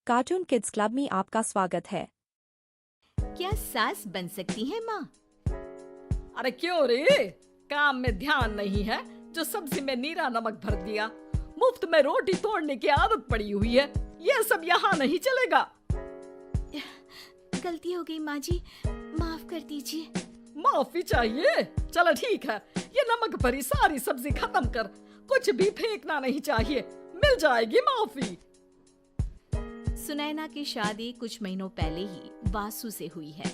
Cartoon kids club में आपका स्वागत है। क्या सास बन सकती है माँ? अरे क्यों रे, काम में ध्यान नहीं है जो सब्जी में नीरा नमक भर दिया। मुफ्त में रोटी तोड़ने की आदत पड़ी हुई है, ये सब यहाँ नहीं चलेगा। गलती हो गई माँ जी, माफ कर दीजिए। माफी चाहिए? चलो ठीक है, ये नमक भरी सारी सब्जी खत्म कर, कुछ भी फेंकना नहीं चाहिए, मिल जाएगी माफी। सुनैना की शादी कुछ महीनों पहले ही वासु से हुई है,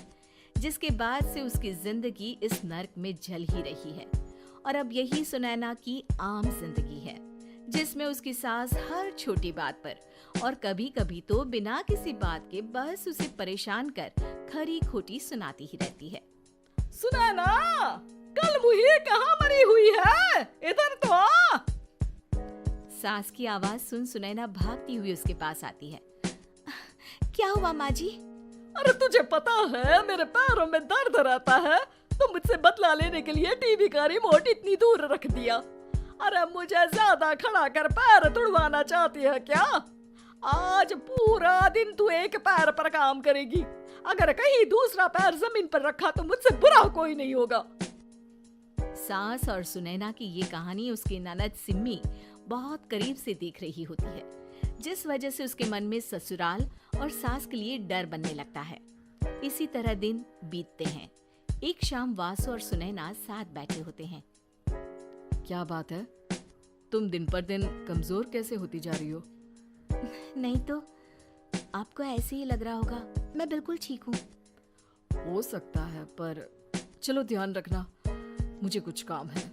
जिसके बाद से उसकी जिंदगी इस नर्क में जल ही रही है। और अब यही सुनैना की आम जिंदगी है, जिसमें उसकी सास हर छोटी बात पर और कभी कभी तो बिना किसी बात के बस उसे परेशान कर खरी खोटी सुनाती ही रहती है। सुनैना, कल मुही कहाँ मरी हुई है, इधर तो आ। सास की आवाज सुन सुनैना भागती हुई उसके पास आती है। क्या हुआ माँ जी? अरे तुझे पता है मेरे पैरों में दर्द रहता है, तो मुझसे बदला लेने के लिए टीवी का रिमोट इतनी दूर रख दिया। अरे मुझे ज्यादा खड़ा कर पैर तुड़वाना चाहती है क्या? आज पूरा दिन तू एक पैर पर काम करेगी, अगर कहीं दूसरा पैर जमीन पर रखा तो मुझसे बुरा कोई नहीं होगा। सास और सुनैना की ये कहानी उसकी ननद सिम्मी बहुत करीब से देख रही होती है, जिस वजह से उसके मन में ससुराल और सास के लिए डर बनने लगता है। इसी तरह दिन बीतते हैं। एक शाम वासु और सुनैना साथ बैठे होते हैं। क्या बात है, तुम दिन पर दिन कमजोर कैसे होती जा रही हो? नहीं तो, आपको ऐसे ही लग रहा होगा, मैं बिल्कुल ठीक हूँ। हो सकता है, पर चलो ध्यान रखना, मुझे कुछ काम है।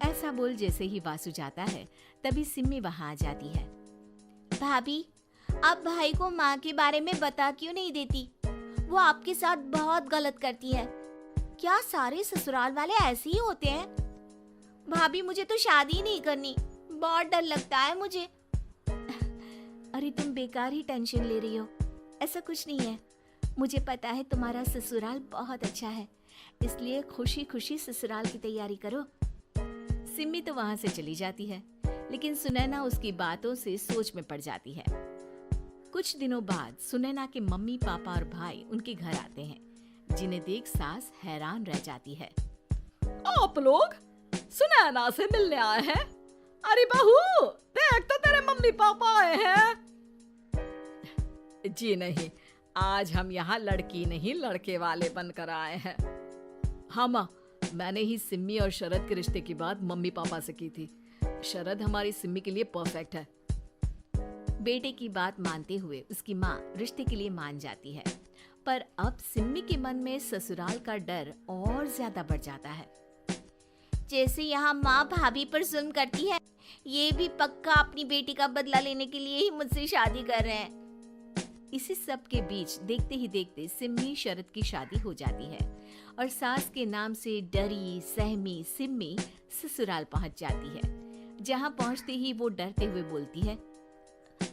ऐसा बोल जैसे ही वासु जाता है, तभी सिम्मी वहाँ आ जाती है। भाभी, आप भाई को माँ के बारे में बता क्यों नहीं देती? वो आपके साथ बहुत गलत करती है। क्या सारे ससुराल वाले ऐसे ही होते हैं? भाभी, मुझे तो शादी ही नहीं करनी, बहुत डर लगता है मुझे। अरे तुम बेकार ही टेंशन ले रही हो, ऐसा कुछ नहीं है। मुझे पता है तुम्हारा ससुराल बहुत अच्छा है, इसलिए खुशी खुशी ससुराल की तैयारी करो। सिम्मी तो वहां से चली जाती है, लेकिन सुनैना उसकी बातों से सोच में पड़ जाती है। कुछ दिनों बाद सुनैना के मम्मी पापा और भाई उनके घर आते हैं, जिन्हें देख सास हैरान रह जाती है। आप लोग सुनैना से मिलने आए हैं? अरे बहू, देख तो तेरे मम्मी पापा आए हैं। जी नहीं, आज हम यहाँ लड़की नहीं लड़के वाले बनकर आए हैं। हाँ माँ, मैंने ही सिम्मी और शरद के रिश्ते की बात मम्मी पापा से की थी। शरद हमारी सिम्मी के लिए परफेक्ट है। बेटे की बात मानते हुए उसकी माँ रिश्ते के लिए मान जाती है, पर अब सिम्मी के मन में ससुराल का डर और ज्यादा बढ़ जाता है। जैसे यहाँ माँ भाभी पर जुल्म करती है, ये भी पक्का अपनी बेटी का बदला लेने के लिए ही मुझसे शादी कर रहे हैं। इसी सब के बीच देखते ही देखते सिम्मी शरद की शादी हो जाती है और सास के नाम से डरी सहमी सिम्मी ससुराल पहुंच जाती है। जहां पहुंचते ही वो डरते हुए बोलती है,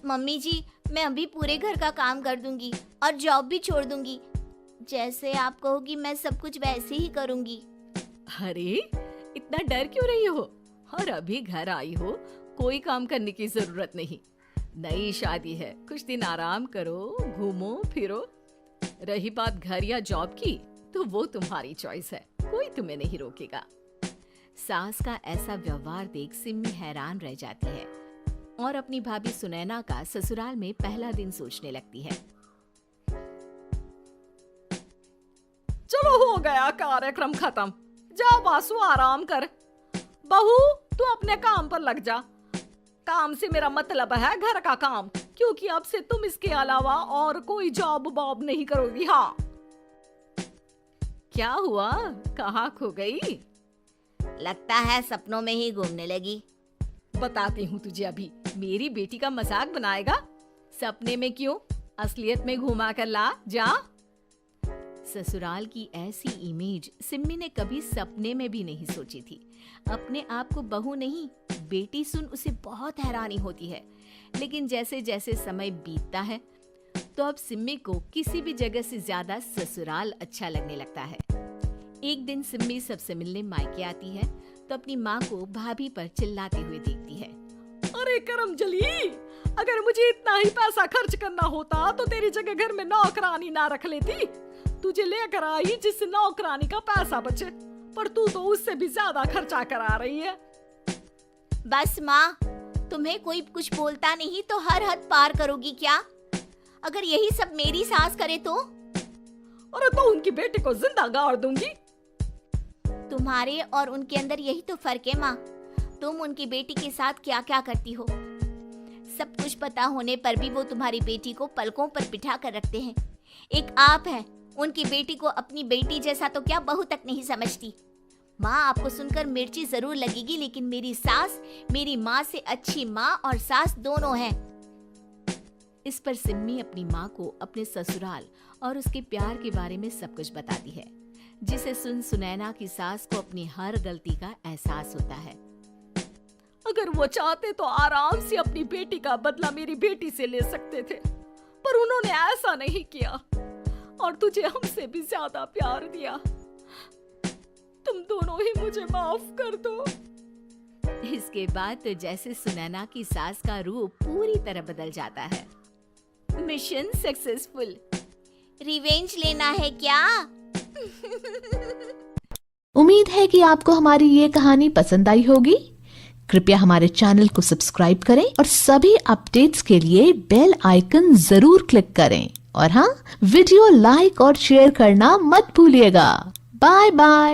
मम्मी जी, मैं अभी पूरे घर का काम कर दूंगी और जॉब भी छोड़ दूंगी। जैसे आप कहोगी मैं सब कुछ वैसे ही करूंगी। अरे इतना डर क्यों रही हो? और अभी घर आई हो, कोई काम करने की जरूरत नहीं। नई शादी है, कुछ दिन आराम करो, घूमो फिरो। रही बात घर या जॉब की, तो वो तुम्हारी चॉइस है, कोई तुम्हें नहीं रोकेगा। सास का ऐसा व्यवहार देख सिम्मी हैरान रह जाती है और अपनी भाभी सुनैना का ससुराल में पहला दिन सोचने लगती है। चलो हो गया कार्यक्रम खत्म, जा वासु आराम कर। बहू, तू अपने काम पर लग जा। काम से मेरा मतलब है घर का काम, क्योंकि अब से तुम इसके अलावा और कोई जॉब बॉब नहीं करोगी। हाँ, क्या हुआ, कहाँ खो गई? लगता है सपनों में ही घूमने लगी। बताती हूँ तुझे अभी। मेरी बेटी का मजाक बनाएगा? सपने में क्यों, असलियत में घुमा कर ला, जा। ससुराल की ऐसी इमेज सिम्मी ने कभी सपने में भी नहीं सोची थी। अपने आप को बहू नहीं, बेटी सुन उसे बहुत हैरानी होती है। लेकिन जैसे जैसे समय बीतता है, तो अब सिम्मी को किसी भी जगह से ज्यादा ससुराल अच्छा लगने लगता है। एक दिन सिम्मी सबसे मिलने मायके आती है, तो अपनी माँ को भाभी पर चिल्लाते हुए देखती है। अरे करमजली, अगर मुझे इतना ही पैसा खर्च करना होता तो तेरी जगह घर में नौकरानी ना रख लेती। तुझे लेकर आई जिससे नौकरानी का पैसा बचे, पर तू तो उससे भी ज्यादा खर्चा करा रही है। बस माँ, तुम्हें कोई कुछ बोलता नहीं तो हर हद पार करोगी क्या? अगर यही सब मेरी सास करे तो? अरे तो उनकी बेटी को जिंदा गाड़ दूंगी। तुम्हारे और उनके अंदर यही तो फर्क है माँ। तुम उनकी बेटी के साथ क्या क्या करती हो, सब कुछ पता होने पर भी वो तुम्हारी बेटी को पलकों पर बिठा कर रखते हैं। एक आप है, उनकी बेटी को अपनी बेटी जैसा तो क्या बहू तक नहीं समझती। माँ, आपको सुनकर मिर्ची जरूर लगेगी, लेकिन मेरी सास मेरी माँ से अच्छी माँ और सास दोनों हैं। इस पर सिम्मी अपनी माँ को अपने ससुराल और उसके प्यार के बारे में सब कुछ बताती है, जिसे सुन सुनैना की सास को अपनी हर गलती का एहसास होता है। अगर वो चाहते तो आराम से अपनी बेटी का बदला मेरी बेटी से ले सकते थे, पर उन्होंने ऐसा नहीं किया और तुझे हमसे भी ज्यादा प्यार दिया। तुम दोनों ही मुझे माफ कर दो। इसके बाद तो जैसे सुनैना की सास का रूप पूरी तरह बदल जाता है। Mission successful. रिवेंज लेना है क्या? उम्मीद है कि आपको हमारी ये कहानी पसंद आई होगी। कृपया हमारे चैनल को सब्सक्राइब करें और सभी अपडेट्स के लिए बेल आइकन जरूर क्लिक करें। और हाँ, वीडियो लाइक और शेयर करना मत भूलिएगा। Bye bye.